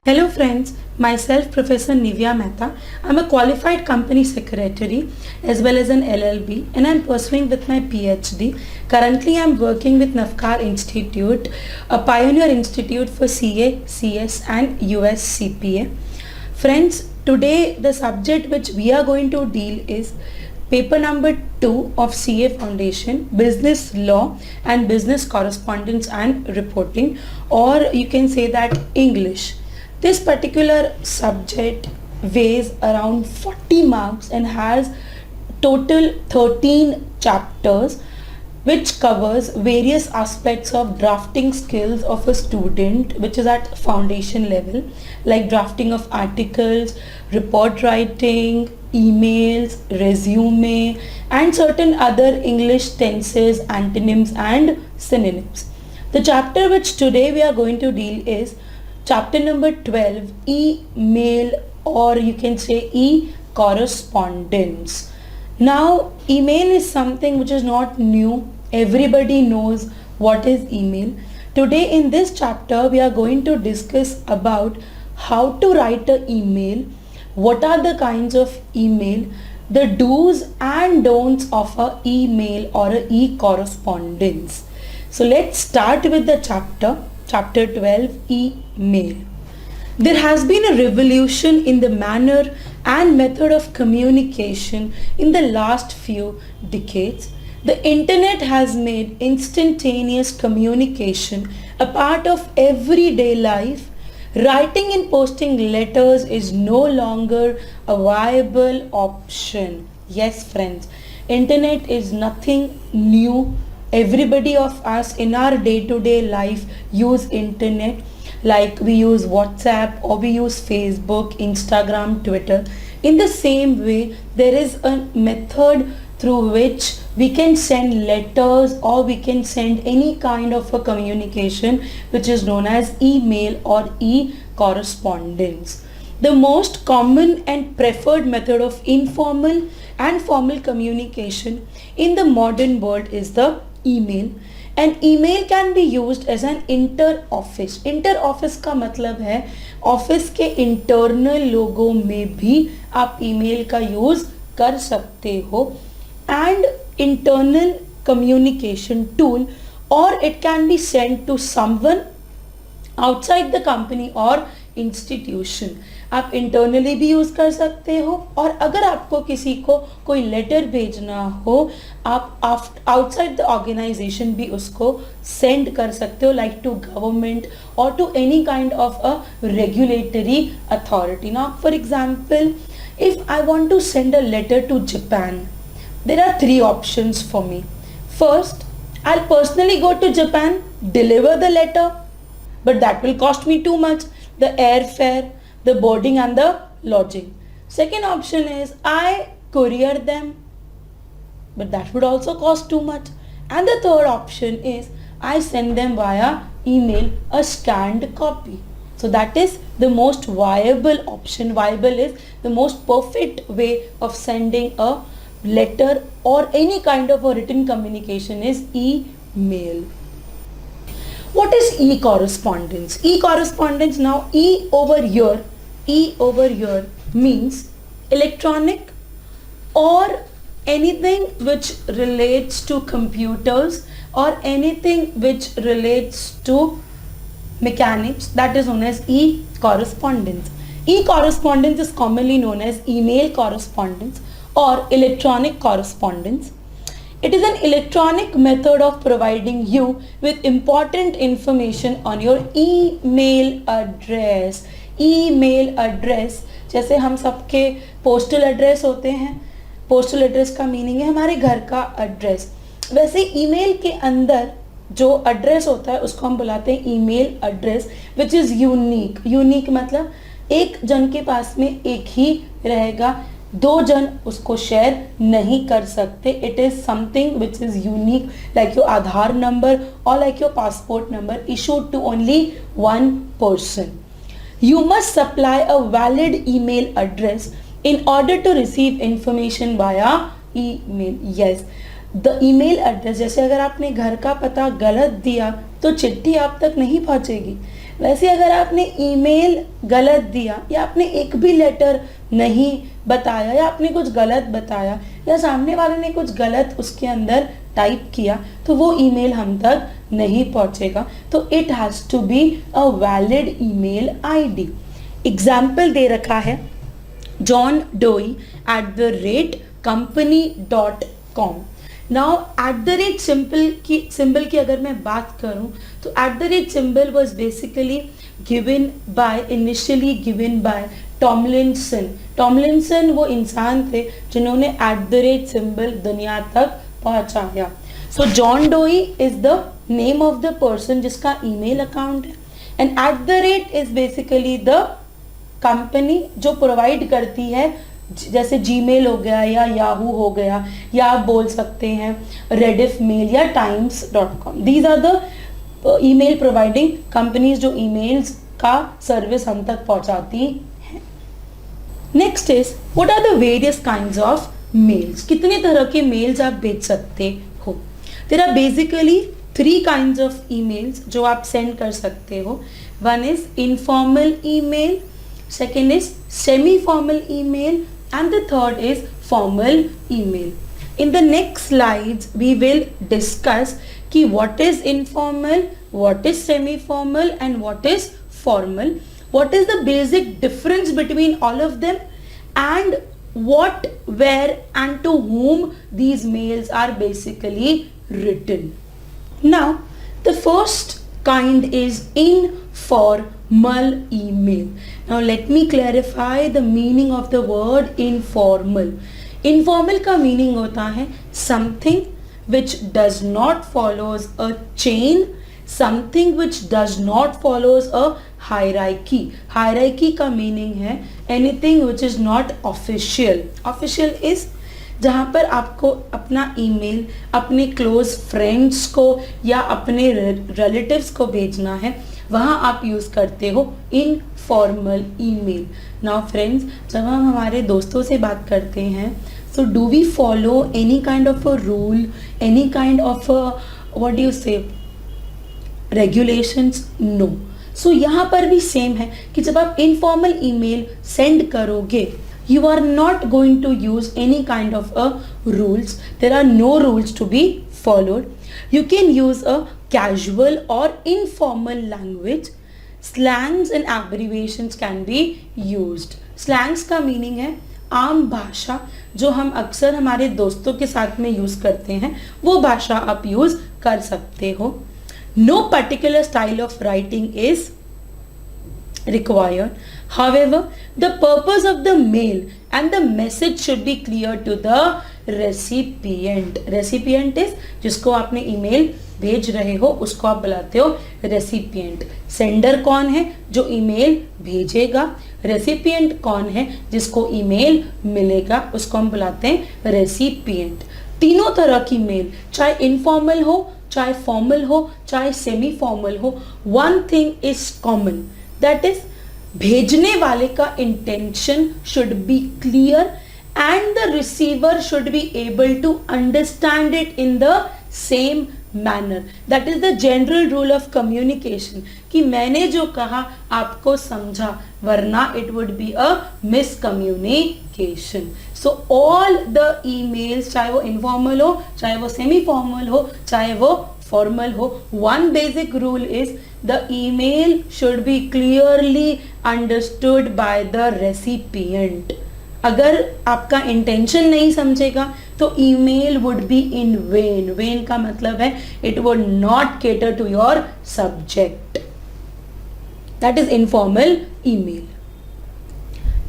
Hello friends, myself Professor Nivya Mehta. I'm a qualified company secretary as well as an LLB and I'm pursuing with my PhD. Currently I'm working with Navkar Institute, a pioneer institute for CA, CS and US CPA. Friends, today the subject which we are going to deal is paper number 2 of CA Foundation, Business Law and Business Correspondence and Reporting, or you can say that English. This particular subject weighs around 40 marks and has total 13 chapters which covers various aspects of drafting skills of a student which is at foundation level, like drafting of articles, report writing, emails, resume and certain other English tenses, antonyms and synonyms. The chapter which today we are going to deal is chapter number 12, email, or you can say e-correspondence. Now, email is something which is not new. Everybody knows what is email. Today in this chapter, we are going to discuss about how to write an email, what are the kinds of email, the do's and don'ts of a email or a e-correspondence. So let's start with the chapter 12, email. There has been a revolution in the manner and method of communication in the last few decades. The internet has made instantaneous communication a part of everyday life. Writing and posting letters is no longer a viable option. Yes, friends, internet is nothing new. Everybody of us in our day-to-day life use internet, like we use WhatsApp or we use Facebook, Instagram, Twitter. In the same way, there is a method through which we can send letters or we can send any kind of a communication which is known as email or e-correspondence. The most common and preferred method of informal and formal communication in the modern world is the email. And email can be used as an inter-office. Inter-office का मतलब है office के internal लोगों में भी आप email का use कर सकते हो, and internal communication tool, or it can be sent to someone outside the company or institution. आप इंटरनली भी यूज़ कर सकते हो, और अगर आपको किसी को कोई लेटर भेजना हो आप आउटसाइड द ऑर्गेनाइजेशन भी उसको सेंड कर सकते हो, लाइक टू गवर्नमेंट और to any kind of a regulatory authority. Now for example, if I want to send a letter to Japan, there are three options for me. First, I'll personally go to Japan, deliver the letter, but that will cost me too much, the airfare, the boarding and the lodging. Second option is I courier them, but that would also cost too much. And the third option is I send them via email, a scanned copy. So that is the most viable option. Viable is the most perfect way of sending a letter or any kind of a written communication is email. What is e-correspondence? E-correspondence, now E over here means electronic or anything which relates to computers or anything which relates to mechanics, that is known as e-correspondence. E-correspondence is commonly known as email correspondence or electronic correspondence. It is an electronic method of providing you with important information on your email address. email address, जैसे हम सबके postal address होते हैं, postal address का meaning है हमारे घर का एड्रेस, वैसे ईमेल के अंदर जो एड्रेस होता है उसको हम बुलाते हैं email address, which is unique. Unique मतलब एक जन के पास में एक ही रहेगा, दो जन उसको शेयर नहीं कर सकते. It is something which is unique, like your Aadhaar number और like your passport number issued to only one person. You must supply a valid email address in order to receive information via email. Yes, the email address, जैसे अगर आपने घर का पता गलत दिया तो चिट्ठी आप तक नहीं पहुंचेगी. वैसे अगर आपने ईमेल गलत दिया या आपने एक भी लेटर नहीं बताया या आपने कुछ गलत बताया या सामने वाले ने कुछ गलत उसके अंदर टाइप किया तो वो ईमेल हम तक नहीं पहुंचेगा. तो it has to be a valid email ID. Example दे रखा है johndoe@company.com. नाउ @ सिंबल की अगर मैं बात करूं तो @ symbol was basically initially given by Tomlinson. Tomlinson वो इंसान थे जिन्होंने @ सिंबल दुनिया तक पहुंचाया. So John Doe is the name of the person जिसका ईमेल अकाउंट है and @ is basically the company जो प्रोवाइड करती है, जैसे जीमेल हो गया या याहू हो गया या आप बोल सकते हैं रेडिफ मेल या times.com. These are the email providing companies जो ईमेल्स का सर्विस हम तक पहुंचाती हैं. Next is what are the various kinds of mails. कितने तरह के मेल्स आप भेज सकते हो. There are basically 3 kinds of emails जो आप सेंड कर सकते हो. One is informal email, second is semi-formal email and the third is formal email. In the next slides we will discuss ki what is informal, what is semi-formal and what is formal, what is the basic difference between all of them and what, where and to whom these mails are basically written. Now the first kind is informal email. Now let me clarify the meaning of the word informal. Informal का meaning होता है something which does not follows a chain, something which does not follows a hierarchy. Hierarchy का meaning है anything which is not official. Official is जहाँ पर आपको अपना email अपने क्लोज फ्रेंड्स को या अपने रिलेटिव्स को भेजना है, वहाँ आप यूज़ करते हो इनफॉर्मल ईमेल. नाउ फ्रेंड्स, जब हम हमारे दोस्तों से बात करते हैं so do we follow any kind of a rule, any kind of a what do you say regulations? No. So यहाँ पर भी सेम है कि जब आप इनफॉर्मल ईमेल सेंड करोगे you are not going to use any kind of a rules. There are no rules to be followed. You can use a casual or informal language. Slangs and abbreviations can be used. Slangs का meaning है आम भाषा जो हम अक्सर हमारे दोस्तों के साथ में यूज करते हैं, वो भाषा आप यूज कर सकते हो. No particular style of writing is required. However, the purpose of the mail and the message should be clear to the recipient. Recipient is जिसको आपने ईमेल भेज रहे हो उसको आप बुलाते हो रेसिपिएंट. सेंडर कौन है? जो ईमेल भेजेगा. रेसिपिएंट कौन है? जिसको ईमेल मिलेगा, उसको हम बुलाते हैं रेसिपिएंट. तीनों तरह की मेल, चाहे इनफॉर्मल हो, चाहे फॉर्मल हो, चाहे सेमी फॉर्मल हो, one thing is common, that is भेजने वाले का intention should be clear and the receiver should be able to understand it in the same manner. That is the general rule of communication कि मैंने जो कहा आपको समझा, वरना it would be a miscommunication. So all the emails, चाहे वो informal हो, चाहे वो सेमी फॉर्मल हो, चाहे वो फॉर्मल हो, one basic rule is the email should be clearly understood by the recipient. अगर आपका इंटेंशन नहीं समझेगा तो email would be in vain. Vain का मतलब है it would not cater to your subject. That is informal email.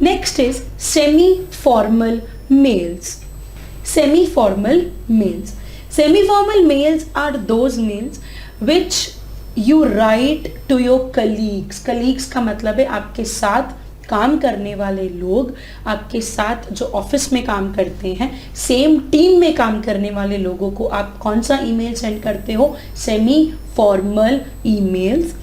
Next is semi-formal mails. Semi-formal mails. Semi-formal mails are those mails which you write to your colleagues. Colleagues का मतलब है आपके साथ काम करने वाले लोग, आपके साथ जो ऑफिस में काम करते हैं, सेम टीम में काम करने वाले लोगों को आप कौन सा ईमेल सेंड करते हो? Semi formal emails.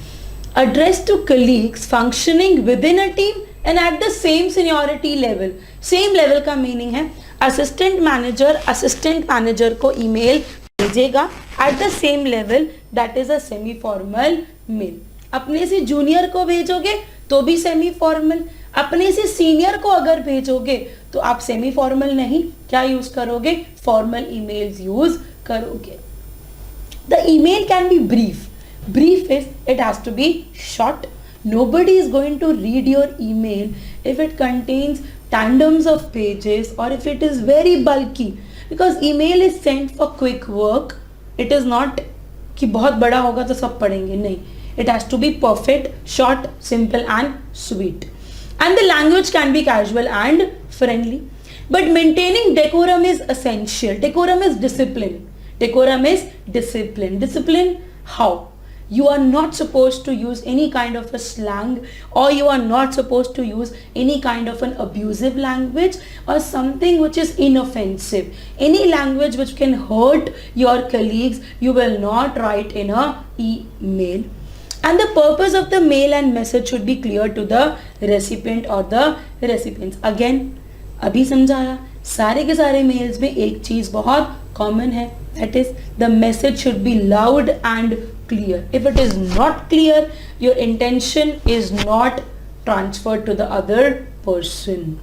Addressed to colleagues functioning within a team and at the same seniority level. Same level का मीनिंग है असिस्टेंट मैनेजर को ईमेल भेजेगा at the same level, that is a semi formal mail. अपने से junior को भेजोगे तो भी सेमी फॉर्मल, अपने से सीनियर को अगर भेजोगे तो आप सेमी फॉर्मल नहीं क्या यूज करोगे, फॉर्मल ईमेल्स यूज करोगे. The email can B brief. Brief is it has to be short. Nobody is going to read your email if it contains tandems of pages or if it is very bulky, because email is sent for quick work. It is not कि बहुत बड़ा होगा तो सब पढ़ेंगे, नहीं. It has to be perfect, short, simple and sweet. And the language can be casual and friendly. But maintaining decorum is essential. Decorum is discipline. Decorum is discipline. Discipline how? You are not supposed to use any kind of a slang, or you are not supposed to use any kind of an abusive language or something which is inoffensive. Any language which can hurt your colleagues, you will not write in a email. And the purpose of the mail and message should be clear to the recipient or the recipients. Again, अभी समझाया, सारे के सारे mails में एक चीज बहुत common है, that is the message should be loud and clear. If it is not clear, your intention is not transferred to the other person.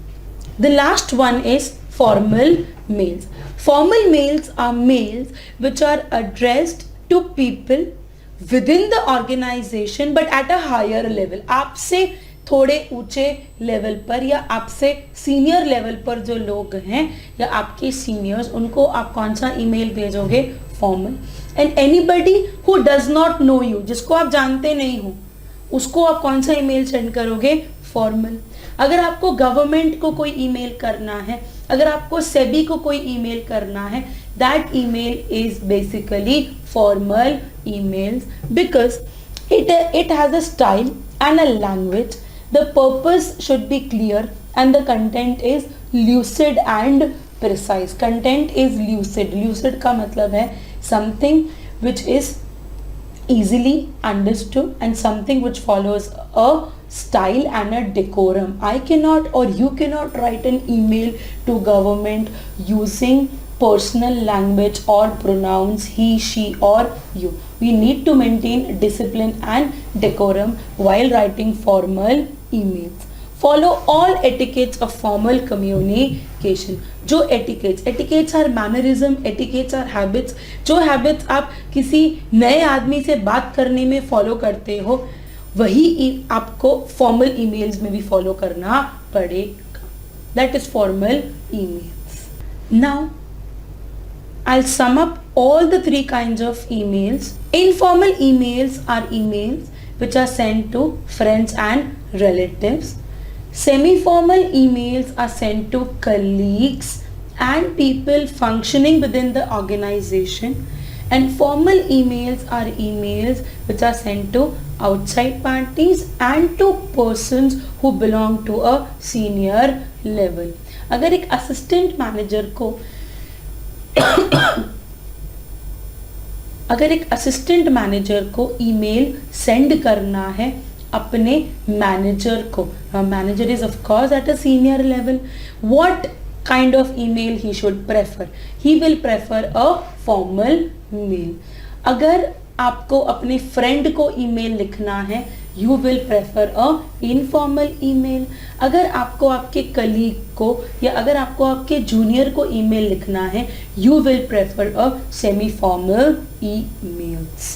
The last one is formal mails. Formal mails are mails which are addressed to people within the organization but at a higher level. आपसे थोड़े ऊंचे level पर या आपसे senior level पर जो लोग हैं या आपके सीनियर्स, उनको आप कौन सा ईमेल भेजोगे, formal. And anybody who does not know you, जिसको आप जानते नहीं हो, उसको आप कौन सा ईमेल सेंड करोगे, फॉर्मल. अगर आपको गवर्नमेंट को कोई ईमेल करना है, अगर आपको सेबी को कोई ईमेल करना है, that email is basically formal emails because it has a style and a language. The purpose should be clear and the content is lucid and precise. Content is lucid. Lucid का मतलब है something which is easily understood and something which follows a style and a decorum. I cannot or you cannot write an email to government using personal language or pronouns he, she or you. We need to maintain discipline and decorum while writing formal emails. Follow all etiquettes of formal communication. जो etiquettes are mannerism, etiquettes are habits. जो habits आप किसी नए आदमी से बात करने में फॉलो करते हो, वही आपको फॉर्मल emails में भी फॉलो करना पड़ेगा. That is formal emails. Now I'll sum up all the three kinds of emails. Informal emails are emails which are sent to friends and relatives. Semi-formal emails are sent to colleagues and people functioning within the organization. And formal emails are emails which are sent to outside parties and to persons who belong to a senior level. अगर एक assistant manager को अगर एक assistant manager को email send करना है अपने manager को, manager is of course at a senior level, what kind of email he should prefer, he will prefer a formal mail. अगर आपको अपने फ्रेंड को ईमेल लिखना है, you will prefer a informal email. अगर आपको आपके कलीग को या अगर आपको आपके जूनियर को ईमेल लिखना है, you will prefer a semi formal emails.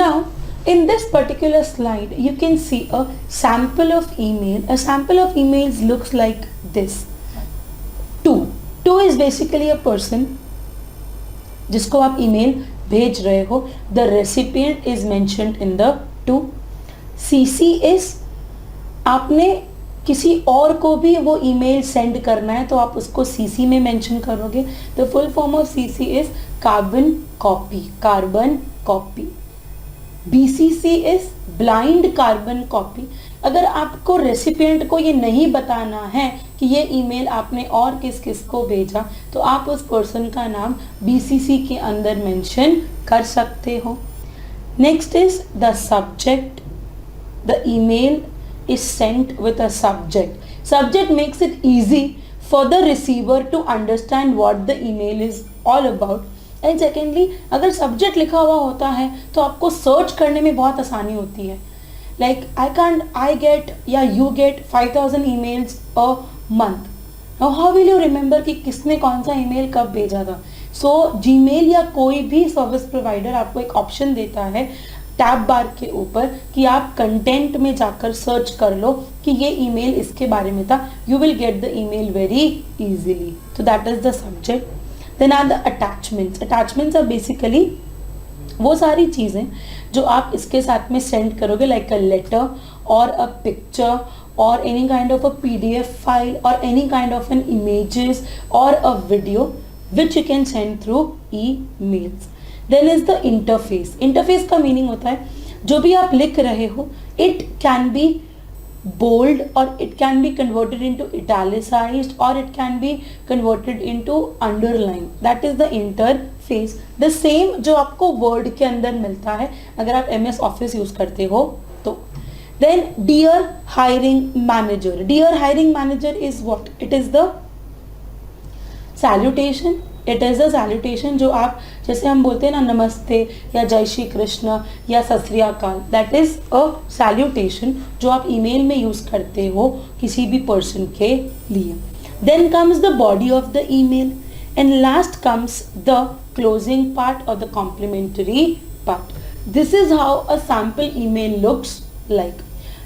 Now in this particular slide you can see a sample of email. A sample of emails looks like this. Two is basically a person जिसको आप email भेज रहे हो. The recipient is mentioned in the to. CC is आपने किसी और को भी वो ईमेल सेंड करना है तो आप उसको CC में मेंशन करोगे. The full form of CC is carbon copy. BCC is blind carbon copy. अगर आपको रेसिपिएंट को ये नहीं बताना है कि ये ईमेल आपने और किस किस को भेजा, तो आप उस पर्सन का नाम BCC के अंदर मेंशन कर सकते हो. Next is the subject. The email is sent with a subject. Subject makes it easy for the receiver to understand what the email is all about. And secondly, अगर subject लिखा हुआ होता है तो आपको सर्च करने में बहुत आसानी होती है. like I get या you get 5,000 emails a month. Now how will you remember कि किसने कौन सा email कब भेजा था? So Gmail या कोई भी सर्विस प्रोवाइडर आपको एक ऑप्शन देता है टैब बार के ऊपर कि आप कंटेंट में जाकर सर्च कर लो कि ये ईमेल इसके बारे में था. You will get the email very easily. तो that is the subject. Then are the attachments. Attachments are basically वो सारी चीज़ें जो आप इसके साथ में सेंड करोगे, लाइक अ लेटर और अ पिक्चर और any kind of a PDF file और any kind of an images और a video which you can send through emails. Then is the interface. Interface का मीनिंग होता है जो भी आप लिख रहे हो it can be bold or it can be converted into italicized or it can be converted into underline. That is the interface. The same जो आपको word के अंदर मिलता है अगर आप MS Office यूज करते हो तो. Then dear hiring manager. Dear hiring manager is what? It is the salutation. It is a salutation जो आप जैसे हम बोलते हैं ना नमस्ते या जय श्री कृष्ण या सत श्री अकाल. दैट इज़ अ सैल्यूटेशन जो आप ईमेल में यूज़ करते हो किसी भी पर्सन के लिए. Then comes the body of the email and last comes the closing part और the complimentary part. This is how a sample email looks like.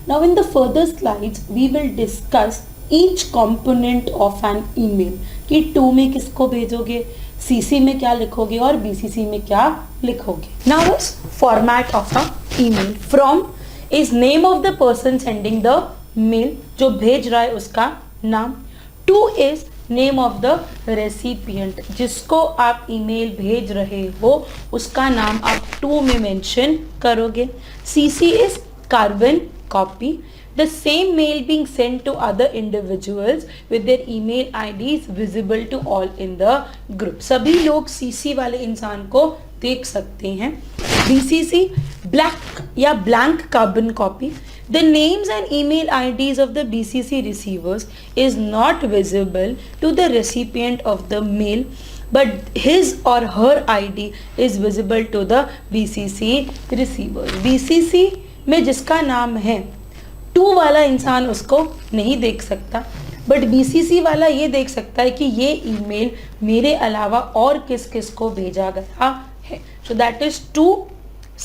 Now in the further slides we will discuss each component of an email कि to में किसको भेजोगे, CC में क्या लिखोगे और BCC में क्या लिखोगे. Now is format of a email. From is name of the person sending the mail, जो भेज रहा है उसका नाम. To is name of the recipient, जिसको आप ईमेल भेज रहे हो उसका नाम आप टू में मेंशन करोगे. CC is carbon copy. The same mail being sent to other individuals with their email IDs visible to all in the group. सभी लोग CC वाले इंसान को देख सकते हैं. BCC black या blank carbon copy. The names and email IDs of the BCC receivers is not visible to the recipient of the mail, but his or her ID is visible to the BCC receivers. BCC में जिसका नाम है to वाला इंसान उसको नहीं देख सकता, बट BCC वाला ये देख सकता है कि ये ईमेल मेरे अलावा और किस किस को भेजा गया है. So that is to,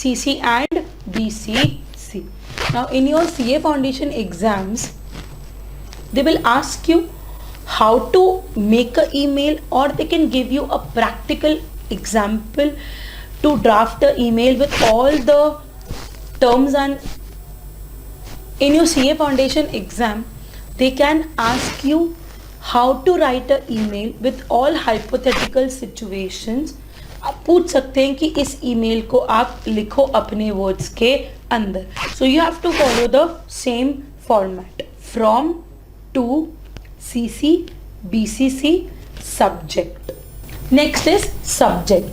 CC and BCC. Now in your CA foundation exams they will ask you how to make a email और they can give you a practical example to draft a email with all the terms. And in your CA foundation exam they can ask you how to write a email with all hypothetical situations. आप पूछ सकते हैं कि इस email को आप लिखो अपने वर्ड्स के अंदर. So you have to follow the same format. From, to, CC, BCC, subject. Next is subject.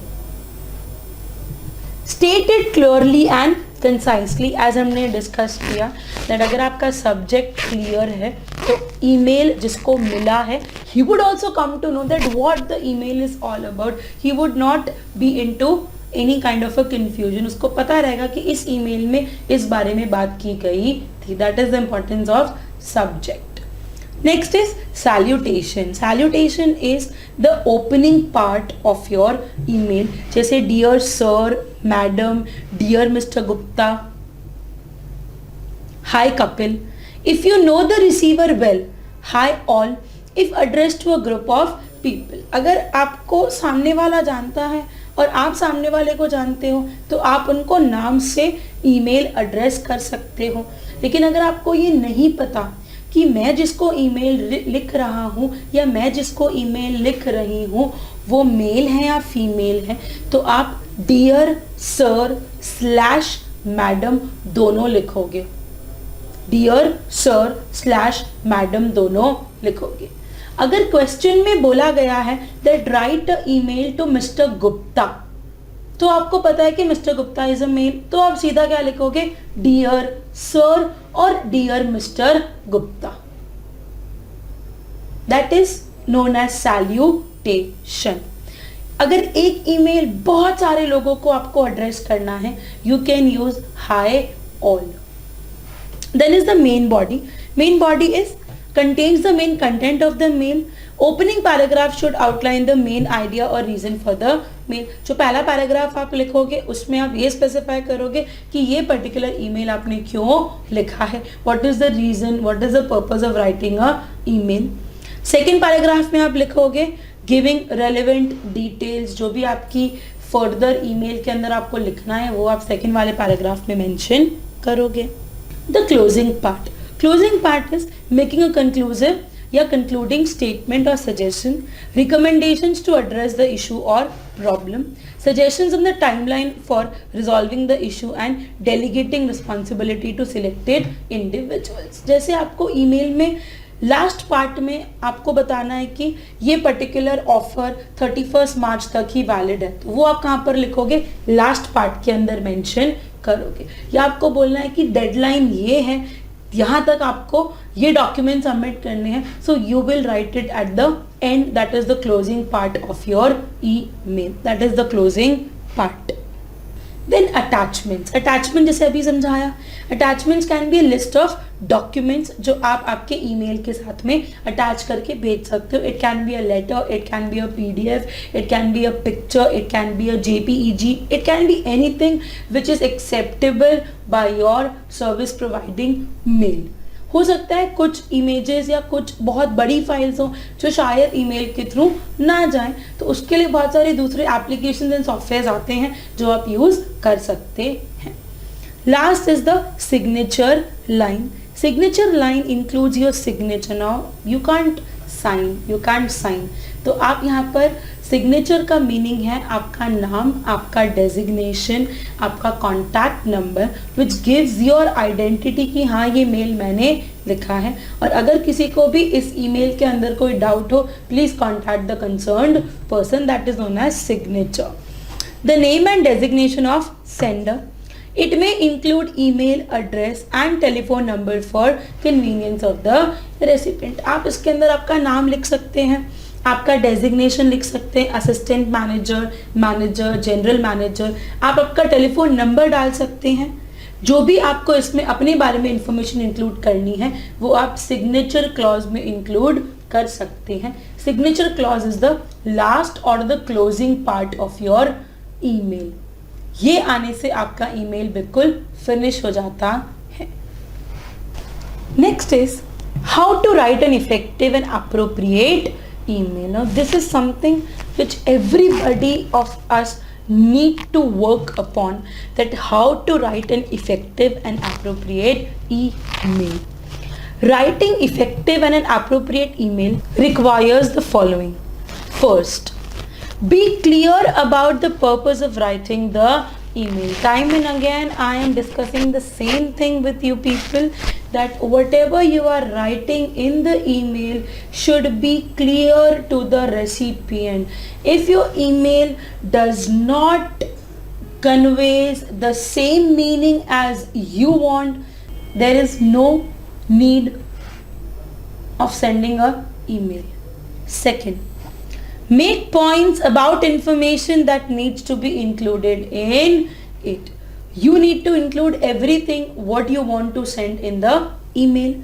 Stated clearly and concisely, as हमने डिस्कस किया दैट अगर आपका सब्जेक्ट क्लियर है तो ईमेल जिसको मिला है he would also come to know that what the email is all about. He would not be into any kind of a confusion. उसको पता रहेगा कि इस ईमेल में इस बारे में बात की गई थी. That is the importance of subject. Next is salutation. Salutation is the opening part of your email. जैसे dear sir, madam, dear Mr. Gupta, hi Kapil. If you know the receiver well, hi all. If addressed to a group of people. अगर आपको सामने वाला जानता है और आप सामने वाले को जानते हो तो आप उनको नाम से ईमेल एड्रेस कर सकते हो. लेकिन अगर आपको ये नहीं पता कि मैं जिसको ईमेल लिख रहा हूँ या मैं जिसको ईमेल लिख रही हूँ वो मेल है या फीमेल है तो आप डियर सर स्लैश मैडम दोनों लिखोगे. डियर सर स्लैश मैडम दोनों लिखोगे. अगर क्वेश्चन में बोला गया है that write a email to mister Gupta तो आपको पता है कि mister Gupta is a male तो आप सीधा क्या लिखोगे डियर सर और dear mister Gupta. That is known as salutation. अगर एक ईमेल बहुत सारे लोगों को आपको एड्रेस करना है you can use hi all. Then is the main body. Main body is contains the main content of the mail. Opening paragraph should outline the main idea or reason for the mail. जो पहला paragraph आप लिखोगे उसमें आप ये specify करोगे कि ये पर्टिकुलर ईमेल आपने क्यों लिखा है, what is the reason, what is the purpose of writing a email. Second paragraph में आप लिखोगे गिविंग रेलेवेंट डिटेल्स, जो भी आपकी फर्दर ईमेल के अंदर आपको लिखना है वो आप सेकेंड वाले पैराग्राफ में मेंशन करोगे. The closing part. Closing part is making a conclusive या कंक्लूडिंग स्टेटमेंट और suggestion, recommendations to address the issue और problem, suggestions on the timeline for resolving the issue and delegating responsibility to selected individuals. जैसे आपको email में last part में आपको बताना है कि ये पर्टिकुलर ऑफर 31 मार्च तक ही वैलिड है, तो वो आप कहाँ पर लिखोगे, लास्ट पार्ट के अंदर मेंशन करोगे. या आपको बोलना है कि डेडलाइन ये है, यहाँ तक आपको ये डॉक्यूमेंट सबमिट करने हैं, so you will write it at the end. That is the closing part of your email. That is the closing part. Then attachments. Attachment जैसे अभी समझाया, attachments can be a list of documents जो आप आपके email के साथ में attach करके भेज सकते हो. It can be a letter, it can be a PDF, it can be a picture, it can be a JPEG, it can be anything which is acceptable by your service providing mail. हो सकता है कुछ images या कुछ बहुत बड़ी files हो जो शायद ईमेल के थ्रू ना जाएं, तो उसके लिए बहुत सारे दूसरे एप्लीकेशंस एंड सॉफ्टवेयर आते हैं जो आप यूज कर सकते हैं. Last is the signature line. Signature line includes your signature. Now you can't sign, तो आप यहाँ पर सिग्नेचर का मीनिंग है आपका नाम, आपका डेजिग्नेशन, आपका contact number which gives your identity कि हाँ ये मेल मैंने लिखा है. और अगर किसी को भी इस ईमेल के अंदर कोई डाउट हो, please contact the concerned person, that is known as signature. The name and designation of sender. It may include email address and telephone number for convenience of the recipient. आप इसके अंदर आपका नाम लिख सकते हैं, आपका डेजिग्नेशन लिख सकते हैं, असिस्टेंट मैनेजर, जनरल मैनेजर. आप आपका टेलीफोन नंबर डाल सकते हैं. जो भी आपको इसमें अपने बारे में इंफॉर्मेशन इंक्लूड करनी है वो आप सिग्नेचर क्लॉज में इंक्लूड कर सकते हैं. Signature clause is the last और the closing part of your email. ये आने से आपका ईमेल बिल्कुल फिनिश हो जाता है. Next is how to write an effective and appropriate email. Now this is something which everybody of us need to work upon, that how to write an effective and appropriate email. Writing effective and an appropriate email requires the following. First, be clear about the purpose of writing the email. Time and again I am discussing the same thing with you people, that whatever you are writing in the email should be clear to the recipient. If your email does not conveys the same meaning as you want, there is no need of sending a email. Second, make points about information that needs to be included in it. You need to include everything what you want to send in the email.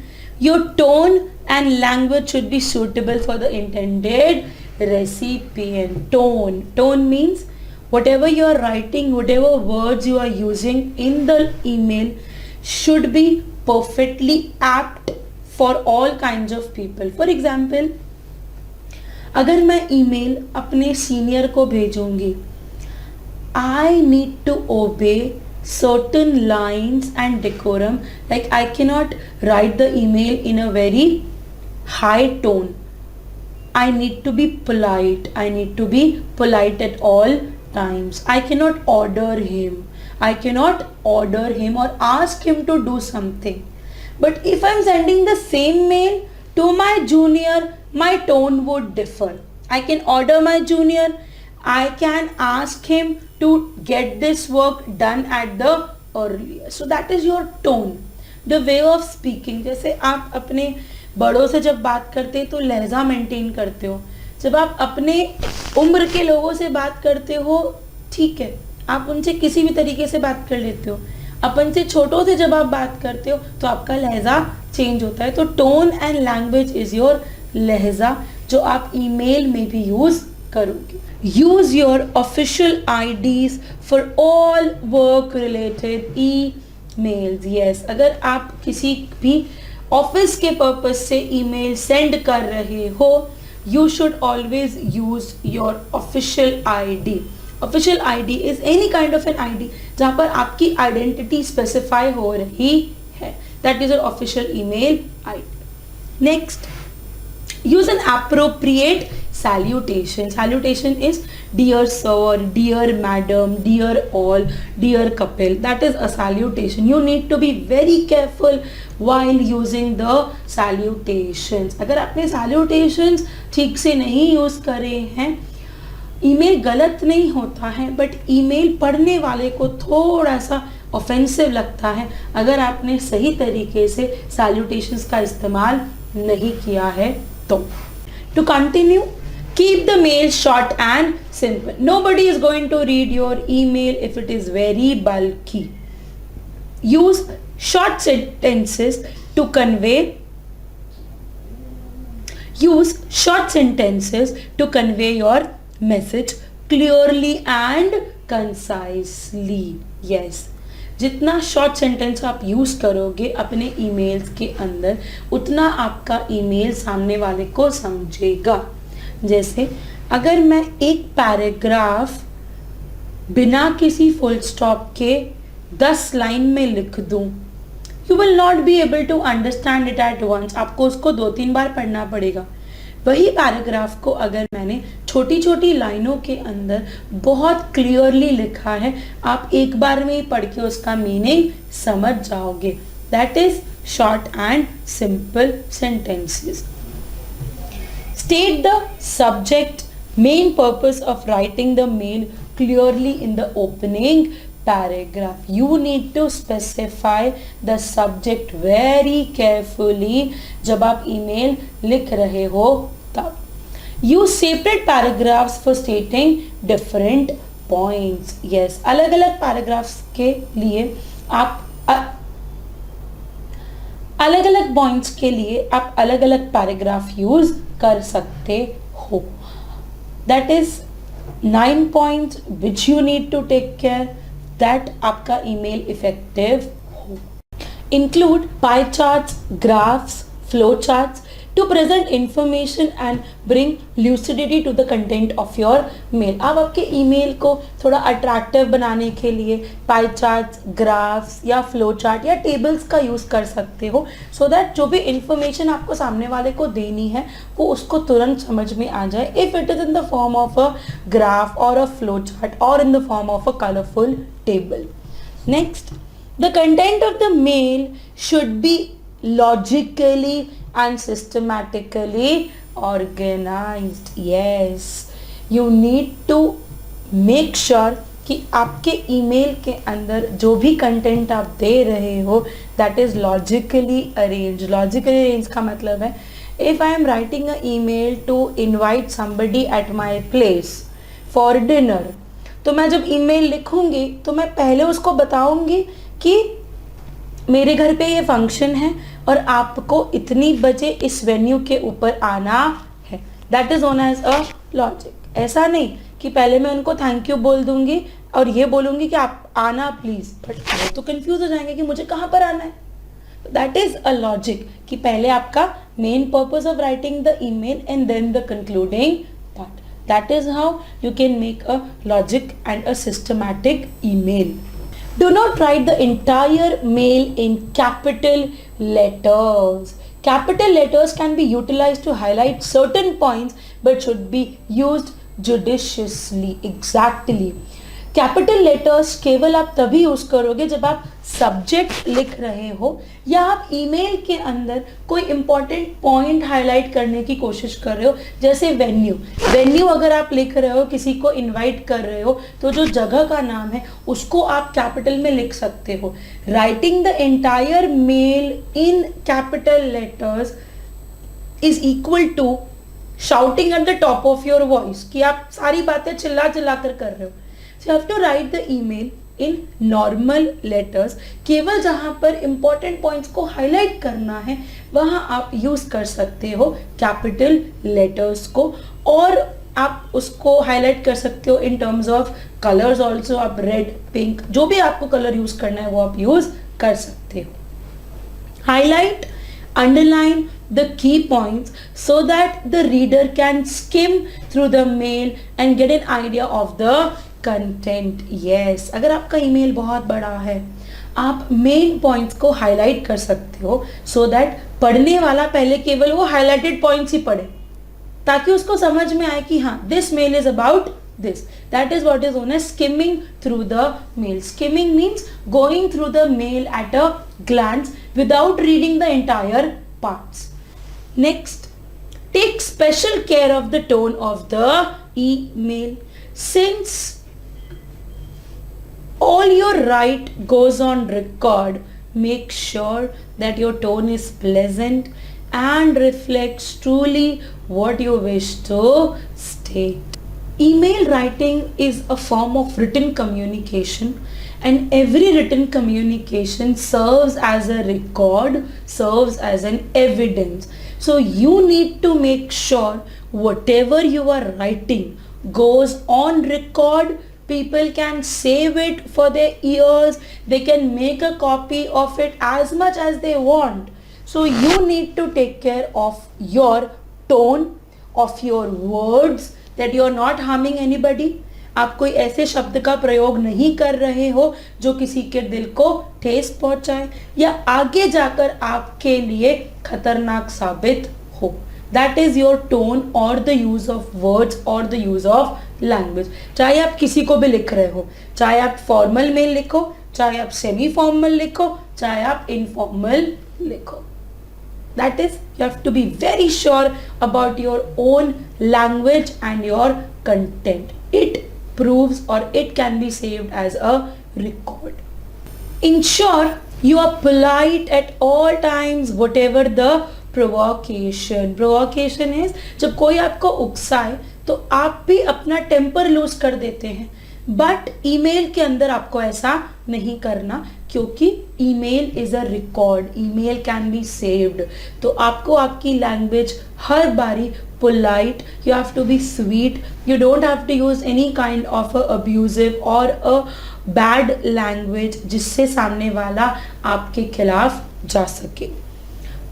Your tone and language should be suitable for the intended recipient. Tone means whatever you are writing, whatever words you are using in the email should be perfectly apt for all kinds of people. For example, अगर मैं email अपने senior को भेजूंगी, I need to obey certain lines and decorum. Like I cannot write the email in a very high tone. I need to be polite. I need to be polite at all times. I cannot order him. I cannot order him or ask him to do something. But if I'm sending the same mail to my junior, my tone would differ. I can order my junior. I can ask him to get this work done at the earlier. So that is your tone, the way of speaking. जैसे आप अपने बड़ों से जब बात करते हैं तो लहजा मेंटेन करते हो. जब आप अपने उम्र के लोगों से बात करते हो, ठीक है, आप उनसे किसी भी तरीके से बात कर लेते हो. अपन से छोटों से जब आप बात करते हो तो आपका लहजा चेंज होता है, तो tone and language is your लहजा जो आप ईमेल में भी यूज करोगे. Use your official IDs for all work related emails. Yes, अगर आप किसी भी ऑफिस के पर्पज से ईमेल सेंड कर रहे हो, you should always use your official ID. Official ID is any kind of an ID जहाँ पर आपकी आइडेंटिटी स्पेसिफाई हो रही है. That is your official email ID. Next, use an appropriate salutation. Salutation is dear sir, dear madam, dear all, dear couple. That is a salutation. You need to be very careful while using the salutations. अगर आपने salutations ठीक से नहीं use करे हैं, email गलत नहीं होता है, बट ईमेल पढ़ने वाले को थोड़ा सा ऑफेंसिव लगता है अगर आपने सही तरीके से सैल्यूटेशंस का इस्तेमाल नहीं किया है तो. To continue, keep the mail short and simple. Nobody is going to read your email if it is very bulky. Use short sentences to convey. Use short sentences to convey your message clearly and concisely. Yes, जितना short sentence आप use करोगे अपने emails के अंदर, उतना आपका email सामने वाले को समझेगा. जैसे अगर मैं एक पैराग्राफ बिना किसी फुल स्टॉप के 10 लाइन में लिख दूं, you will not be able to understand it at once. आपको उसको 2-3 बार पढ़ना पड़ेगा. वही पैराग्राफ को अगर मैंने छोटी छोटी लाइनों के अंदर बहुत क्लियरली लिखा है, आप एक बार में ही पढ़ के उसका मीनिंग समझ जाओगे. That is short and simple sentences. State the subject, main purpose of writing the mail clearly in the opening paragraph. You need to specify the subject very carefully जब आप email लिख रहे हो तब. Use separate paragraphs for stating different points. Yes, अलग अलग paragraphs के लिए आप अलग अलग पॉइंट्स के लिए आप अलग अलग पैराग्राफ यूज कर सकते हो. That is 9 points which you need to take care that आपका ईमेल इफेक्टिव हो. Include pie charts, graphs, flow charts to present information and bring lucidity to the content of your mail. आप आपके email को थोड़ा attractive बनाने के लिए पाई charts, graphs या फ्लो चार्ट या टेबल्स का यूज़ कर सकते हो, सो दैट जो भी इंफॉर्मेशन आपको सामने वाले को देनी है वो उसको तुरंत समझ में आ जाए. If it is in the form of a graph और अ फ्लो चार्ट और in the form of a colourful table. Next, the content of the mail should be logically and systematically organized. Yes, you need to make sure कि आपके email के अंदर जो भी content आप दे रहे हो that is logically arrange. Logically arrange का मतलब है if I am writing a email to invite somebody at my place for dinner, तो मैं जब ईमेल लिखूंगी तो मैं पहले उसको बताऊंगी कि मेरे घर पे ये फंक्शन है और आपको इतनी बजे इस वेन्यू के ऊपर आना है. That is known as a logic. ऐसा नहीं कि पहले मैं उनको थैंक यू बोल दूंगी और ये बोलूंगी कि आप आना प्लीज, बट वो तो कंफ्यूज हो जाएंगे कि मुझे कहाँ पर आना है. दैट इज अ लॉजिक कि पहले आपका main purpose of writing the email and then the concluding part. That is how you can make a logic and a systematic email. Do not write the entire mail in capital letters. Capital letters can be utilized to highlight certain points but should be used judiciously. Exactly. Capital letters केवल आप तभी use करोगे जब आप subject लिख रहे हो या आप ईमेल के अंदर कोई इंपॉर्टेंट पॉइंट हाईलाइट करने की कोशिश कर रहे हो. जैसे वेन्यू, वेन्यू अगर आप लिख रहे हो, किसी को इनवाइट कर रहे हो, तो जो जगह का नाम है उसको आप कैपिटल में लिख सकते हो. Writing the entire mail in capital letters is equal to shouting at the top of your voice, कि आप सारी बातें चिल्ला चिल्ला कर रहे हो. So you have to write the email in normal letters, केवल जहां पर इंपॉर्टेंट पॉइंट्स को हाईलाइट करना है वहां आप यूज कर सकते हो कैपिटल लेटर्स को, और आप उसको हाईलाइट कर सकते हो in terms of colours also. आप रेड, पिंक, जो भी आपको कलर यूज करना है वो आप यूज कर सकते हो। Highlight, underline the key points so that the reader can skim through the mail and get an idea of the content. Yes, अगर आपका ईमेल बहुत बड़ा है आप मेन पॉइंट्स को हाईलाइट कर सकते हो so that पढ़ने वाला पहले केवल वो हाईलाइटेड पॉइंट्स ही पढ़े, ताकि उसको समझ में आए कि हाँ, this mail is about this. That is what is known as skimming through the mail. Skimming means going through the mail at a glance without reading the entire parts. Next, take special care of the tone of the email. Since all your write goes on record, make sure that your tone is pleasant and reflects truly what you wish to state. Email writing is a form of written communication, and every written communication serves as a record, serves as an evidence. So you need to make sure whatever you are writing goes on record. People can save it for their ears, they can make a copy of it as much as they want. So you need to take care of your tone, of your words, that you are not harming anybody. आप कोई ऐसे शब्द का प्रयोग नहीं कर रहे हो जो किसी के दिल को ठेस पहुंचाए या आगे जाकर आपके लिए खतरनाक साबित हो. That is your tone or the use of words or the use of language. चाहे आप किसी को भी लिख रहे हो, चाहे आप फॉर्मल मेल लिखो, चाहे आप सेमी फॉर्मल लिखो, चाहे आप इनफॉर्मल लिखो. That is, you have to be very sure about your own language and your content. It proves or it can be saved as a record. Ensure you are polite at all times, whatever the provocation. Provocation is जब कोई आपको उकसाए तो आप भी अपना temper loose कर देते हैं, बट ईमेल के अंदर आपको ऐसा नहीं करना, क्योंकि email is a record, email can be saved. तो आपको आपकी लैंग्वेज हर बारी polite, you have to be sweet, you don't have to use any kind of a abusive और अ बैड लैंग्वेज जिससे सामने वाला आपके खिलाफ जा सके.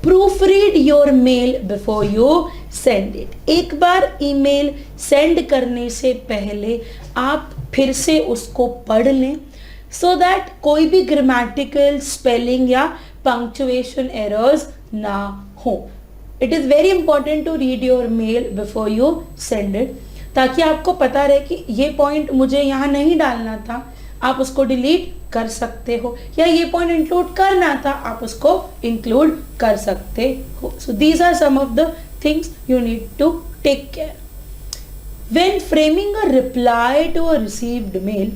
Proofread your mail before you send it. एक बार ईमेल सेंड करने से पहले आप फिर से उसको पढ़ लें, सो दैट कोई भी ग्रामेटिकल, स्पेलिंग या पंक्चुएशन एरर्स ना हो. It is very important to read your mail before you send it, ताकि आपको पता रहे कि ये पॉइंट मुझे यहाँ नहीं डालना था, आप उसको डिलीट कर सकते हो, या ये पॉइंट इंक्लूड करना था, आप उसको इंक्लूड कर सकते हो. So these are some of the things you need to take care. When framing a reply to a received mail,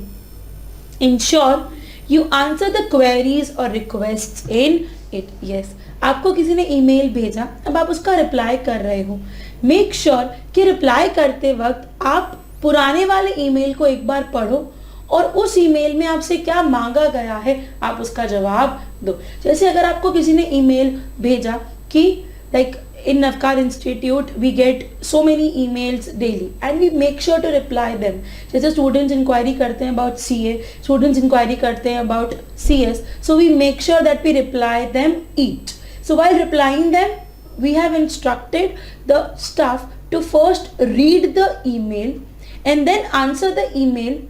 ensure you answer the queries or requests in it. Yes, आपको किसी ने email भेजा, अब आप उसका reply कर रहे हो. मेक श्योर कि रिप्लाई करते वक्त आप पुराने वाले ईमेल को एक बार पढ़ो और उस ईमेल में आपसे क्या मांगा गया है आप उसका जवाब दो. जैसे अगर आपको किसी ने ईमेल भेजा कि like in Navkar Institute we get so many emails daily and we make sure to reply them. जैसे students inquiry करते हैं about CA, students inquiry करते हैं about CS, so we make sure that we reply them each. So while replying them, we have instructed the staff to first read the email and then answer the email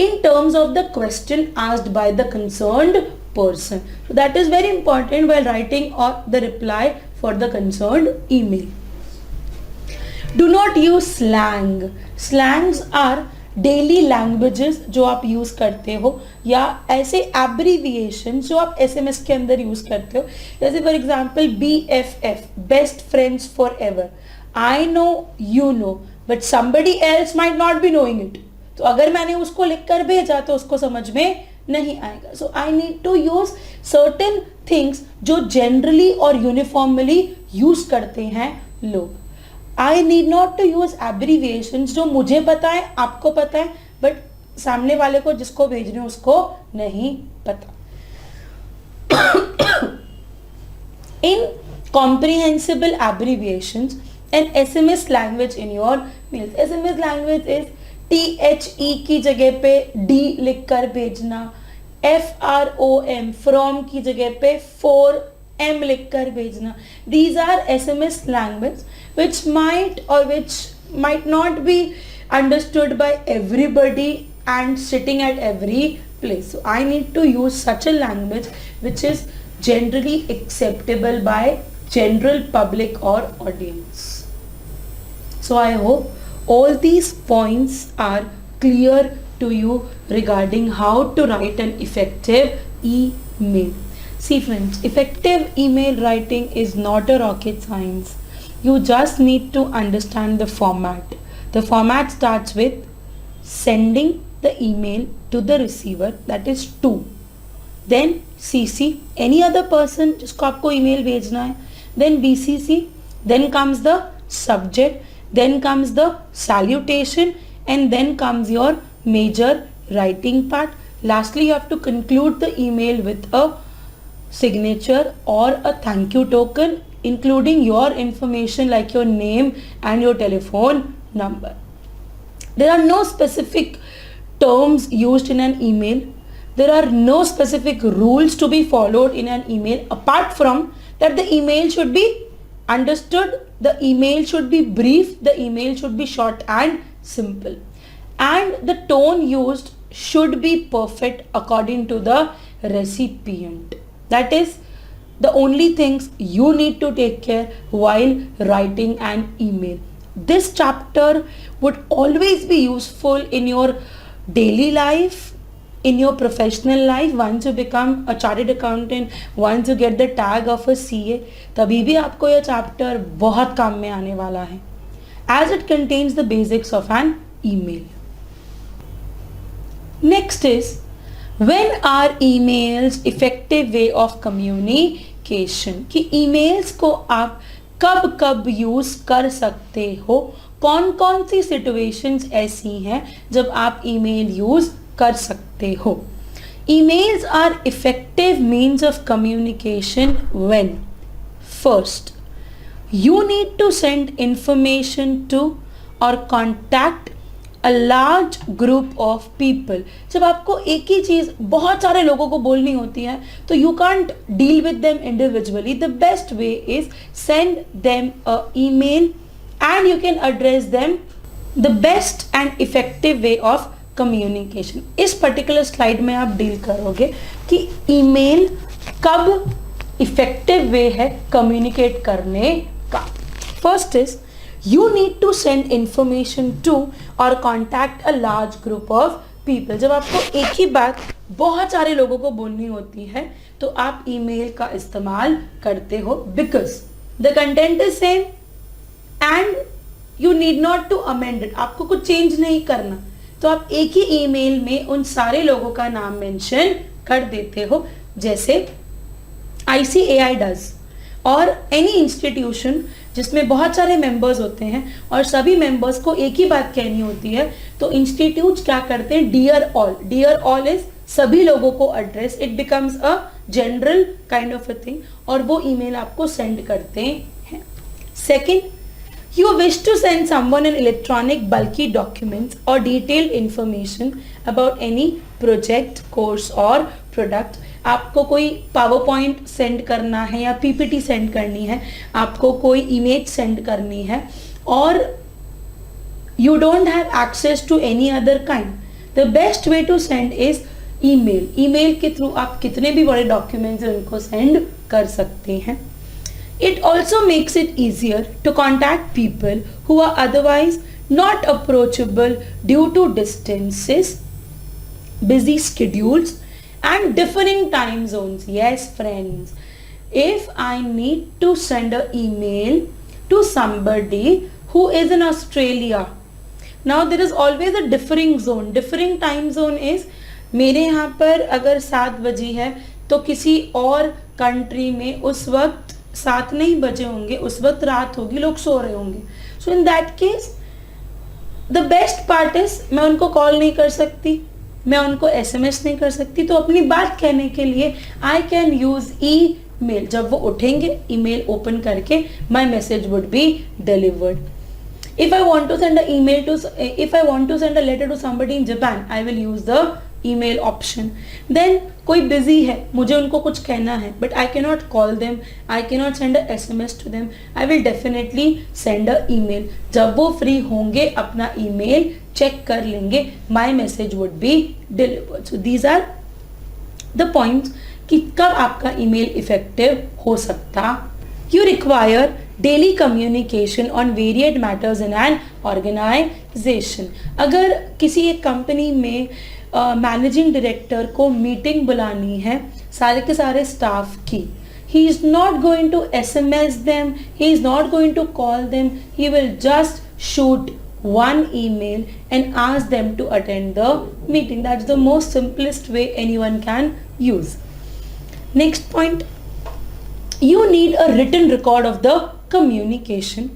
in terms of the question asked by the concerned person. So that is very important while writing or the reply for the concerned email. Do not use slang. Slangs are daily languages जो आप use करते हो या ऐसे abbreviation जो आप SMS के अंदर यूज़ करते हो. जैसे for example BFF, best friends for ever. I know you know but somebody else might not be knowing it. तो अगर मैंने उसको लिख कर भेजा तो उसको समझ में नहीं आएगा. So I need to use certain things जो जनरली और यूनिफॉर्मली यूज करते हैं लोग. I need not to use abbreviations जो मुझे पता है, आपको पता है, बट सामने वाले को जिसको भेज रहे हो उसको नहीं पता। In comprehensible abbreviations and SMS language in your mails. SMS language is THE की जगह पे D लिख कर भेजना, FROM from की जगह पे 4M लिख कर भेजना. These are SMS language which might not be understood by everybody and sitting at every place. So I need to use such a language which is generally acceptable by general public or audience. So I hope all these points are clear to you regarding how to write an effective email. See friends, effective email writing is not a rocket science. You just need to understand the format. The format starts with sending the email to the receiver, that is to. Then CC any other person जिसको आपको email भेजना है. Then BCC. Then comes the subject. Then comes the salutation. And then comes your major writing part. Lastly, you have to conclude the email with a signature or a thank you token, including your information like your name and your telephone number. There are no specific terms used in an email. There are no specific rules to be followed in an email apart from that the email should be understood, the email should be brief, the email should be short and simple. And the tone used should be perfect according to the recipient. That is the only things you need to take care while writing an email. This chapter would always be useful in your daily life, in your professional life. Once you become a chartered accountant, once you get the tag of a CA, तभी भी आपको यह chapter बहुत काम में आने वाला है, as it contains the basics of an email. Next is, when are emails effective way of communication? कि emails को आप कब कब यूज कर सकते हो, कौन कौन सी सिचुएशंस ऐसी हैं जब आप ईमेल यूज कर सकते हो. Emails are effective means of communication when first you need to send information to or contact a large group of people. जब आपको एक ही चीज बहुत सारे लोगों को बोलनी होती है तो you can't deal with them individually. The best way is send them a email and you can address them. The best and effective way of communication. इस पर्टिकुलर स्लाइड में आप डील करोगे कि ईमेल कब इफेक्टिव वे है communicate करने का. First is you need to send information to or contact a large group of people. जब आपको एक ही बात बहुत सारे लोगों को बोलनी होती है तो आप ईमेल का इस्तेमाल करते हो, because the content is same and you need not to amend it. आपको कुछ चेंज नहीं करना, तो आप एक ही ईमेल में उन सारे लोगों का नाम मेंशन कर देते हो, जैसे ICAI does. और एनी इंस्टीट्यूशन जिसमें बहुत सारे मेंबर्स होते हैं और सभी मेंबर्स को एक ही बात कहनी होती है तो इंस्टीट्यूट क्या करते हैं, डियर ऑल इज सभी लोगों को address, it becomes a general kind of a thing और वो ईमेल आपको सेंड करते हैं. Second, you wish to send someone an electronic bulky documents or detailed information about any project, course or product. आपको कोई पावर पॉइंट सेंड करना है या पीपीटी सेंड करनी है, आपको कोई इमेज सेंड करनी है और you don't have access to any other kind, the best way to send is email. Email के थ्रू आप कितने भी बड़े डॉक्यूमेंट्स हैं उनको सेंड कर सकते हैं. It also makes it easier to contact people who are otherwise not approachable due to distances, busy schedules and differing time zones. Yes friends, if I need to send an email to somebody who is in Australia, now there is always a differing zone. Differing time zone is मेरे यहाँ पर अगर 7 बजे है तो किसी और country में उस वक्त 7 नहीं बजे होंगे, उस वक्त रात होगी, लोग सो रहे होंगे. So in that case the best part is मैं उनको कॉल नहीं कर सकती, मैं उनको SMS नहीं कर सकती, तो अपनी बात कहने के लिए आई कैन यूज ईमेल. जब वो उठेंगे ईमेल ओपन करके my message would be delivered. If I want to send a letter to somebody in Japan, I will use the email option. Then कोई busy है, मुझे उनको कुछ कहना है, but I cannot call them, I cannot send a SMS to them. I will definitely send a email. जब वो free होंगे अपना email check कर लेंगे, my message would be delivered. So these are the points कि कब आपका email effective हो सकता. You require daily communication on varied matters in an organization. अगर किसी एक कंपनी में मैनेजिंग डायरेक्टर को मीटिंग बुलानी है सारे के सारे स्टाफ की, he is not going to SMS them, he is not going to call them, he will just shoot one email and ask them to attend the meeting. That's the most simplest way anyone can use. Next point, you need a written record of the communication.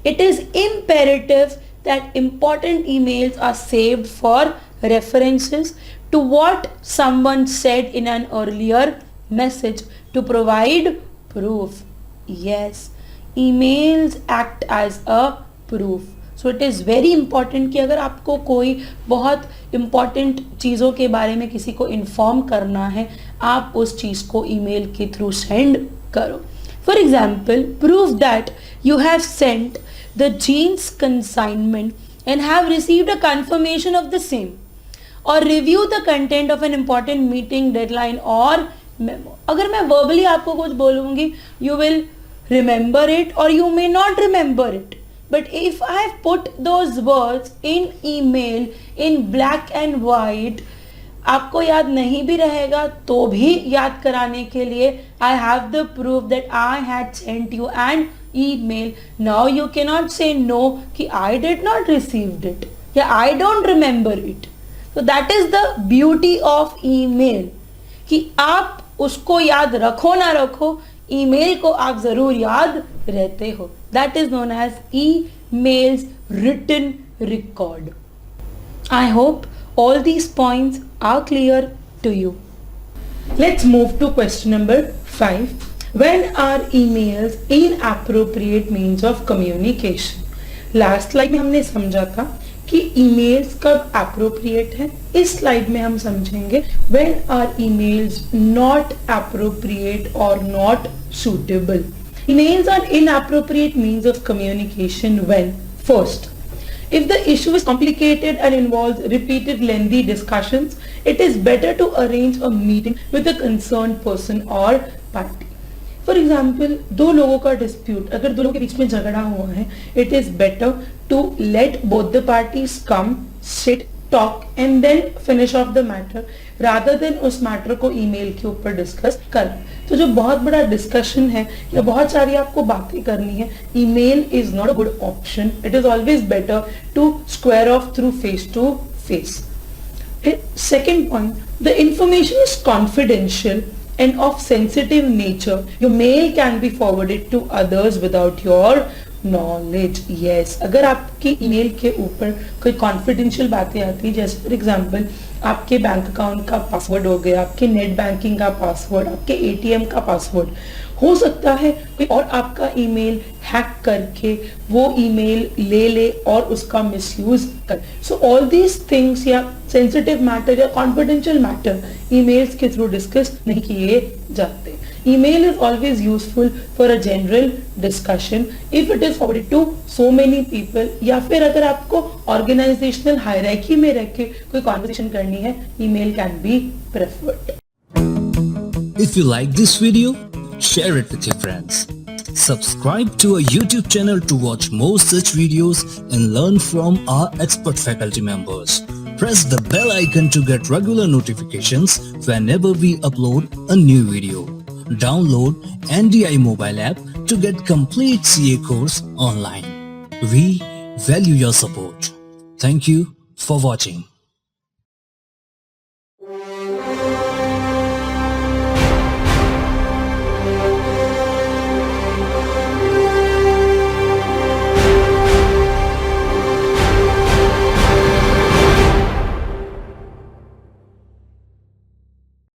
It is imperative that important emails are saved for references to what someone said in an earlier message to provide proof. Yes, emails act as a proof. So it is very important कि अगर आपको कोई बहुत important चीज़ों के बारे में किसी को inform करना है, आप उस चीज़ को email के through send करो. For example, prove that you have sent the jeans consignment and have received a confirmation of the same, or review the content of an important meeting deadline or memo. अगर मैं verbally आपको कुछ बोलूँगी, you will remember it or you may not remember it. But if I have put those words in email in black and white, आपको याद नहीं भी रहेगा तो भी याद कराने के लिए I have the proof that I had sent you an email. Now you cannot say no कि I did not received it या I don't remember it. So that is the beauty of email कि आप उसको याद रखो ना रखो, email को आप ज़रूर याद रहते हो. That is known as email's written record. I hope all these points are clear to you. Let's move to question number 5. When are emails inappropriate means of communication? Last slide में हमने समझा था कि emails कब appropriate है. इस slide में हम समझेंगे when are emails not appropriate or not suitable. Emails are inappropriate means of communication when, first, if the issue is complicated and involves repeated lengthy discussions, it is better to arrange a meeting with the concerned person or party. For example, दो लोगों का dispute, अगर दो लोगों के बीच में झगड़ा हुआ है, it is better to let both the parties come, sit, talk and then finish off the matter rather than उस मैटर को ईमेल के ऊपर डिस्कस कर. तो जो बहुत बड़ा डिस्कशन है या बहुत सारी आपको बातें करनी है, email is not a good option. It is always better to square off through face to face. Second point, the information is confidential and of sensitive nature. Your mail can be forwarded to others without your knowledge. Yes, अगर आपकी email के ऊपर कोई confidential बातें आती है, जैसे for example आपके बैंक अकाउंट का पासवर्ड हो गया, आपके नेट बैंकिंग का पासवर्ड, आपके ATM का पासवर्ड, हो सकता है कोई और आपका ईमेल हैक करके वो ईमेल ले ले और उसका मिसयूज कर. सो ऑल दीज थिंग्स या सेंसिटिव मैटर या कॉन्फिडेंशियल मैटर ईमेल्स के थ्रू डिस्कस नहीं किए जाते. Email is always useful for a general discussion if it is forwarded to so many people, या फिर अगर आपको organizational hierarchy में रह के कोई conversation करनी है, email can be preferred. If you like this video, share it with your friends. Subscribe to our YouTube channel to watch more such videos and learn from our expert faculty members. Press the bell icon to get regular notifications whenever we upload a new video. Download NDI mobile app to get complete CA course online. We value your support. Thank you for watching.